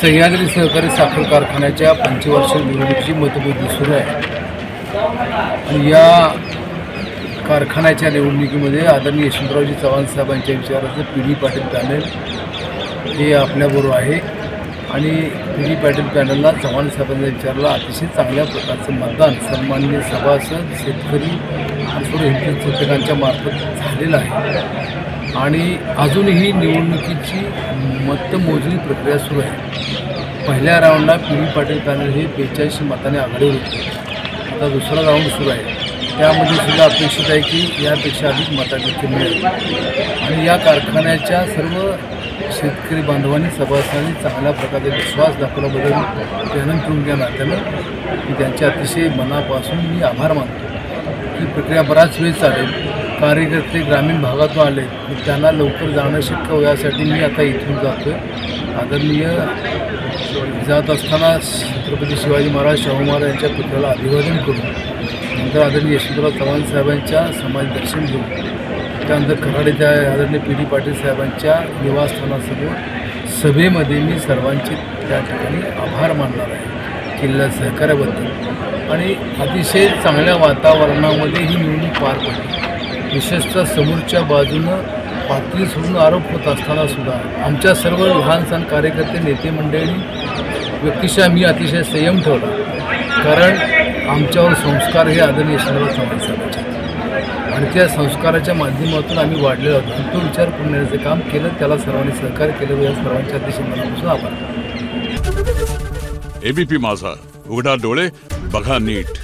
सह्याद्री सहकारी साखर कारखान्याच्या पंचवार्षिक निवडणुकीची मतमोजणी सुरू आहे आणि या कारखान्याच्या निवडणुकीमध्ये आदरणीय यशवंतरावजी चव्हाण साहेबांच्या विचाराचं पी.डी. पाटील पॅनल हे आपल्याबरोबर आहे आणि पी.डी. पाटील पॅनलला चव्हाण साहेबांच्या विचाराला अतिशय चांगल्या प्रकारचं मतदान सन्माननीय सभासद शेतकरी आणि सर्व हितचिंतकांच्या मार्फत झालेलं आहे आणि अजूनही निवडणुकीची मतमोजणी प्रक्रिया सुरू आहे। पहिल्या राऊंडला पी.डी. पाटील पॅनल हे 42 मतांनी आघाडीवर होते। आता दुसरा राऊंड सुरू आहे, त्यामध्ये सुद्धा अपेक्षित आहे की यापेक्षा अधिक मताधिक्य मिळेल आणि या कारखान्याच्या सर्व शेतकरी बांधवांनी सभासदांनी चांगल्या प्रकारे विश्वास दाखवल्याबद्दल त्यानंतर नात्यानं मी त्यांचे अतिशय मनापासून मी आभार मानतो। ही प्रक्रिया बराच वेळ चालेल। कार्यकर्ते ग्रामीण भागातून आले, त्यांना लवकर जाणं शक्य हो यासाठी मी आता इथून जातो आहे। आदरणीय जात असताना छत्रपती शिवाजी महाराज शाहू महाराज यांच्या पुतळ्याला अभिवादन करून नंतर आदरणीय यशवंतराव चव्हाण साहेबांच्या समाज दर्शन घेऊन त्यानंतर कराडच्या आदरणीय पी.डी. पाटील साहेबांच्या निवासस्थानासमोर सभेमध्ये मी सर्वांचे त्या ठिकाणी आभार मानणार आहे केलेल्या सहकार्याबद्दल आणि अतिशय चांगल्या वातावरणामध्ये ही निवडणूक पार पडली। विशेषतः समोरच्या बाजूनं पातळी सोडून आरोप होत असताना सुद्धा आमच्या सर्व लहान सहान कार्यकर्ते नेते मंडळी व्यक्तिशः मी अतिशय संयम ठेवला, कारण आमच्यावर संस्कार हे आदरणीय यशवंतराव चव्हाण साहेबांचे आणि त्या संस्काराच्या माध्यमातून आम्ही वाढलेलो आहोत आणि तो विचार करण्याचं काम केलं, त्याला सर्वांनी सहकार्य केलं। या सर्वांच्या अतिशय मनापासून आभार। एबीपी माझा, उघडा डोळे बघा नीट।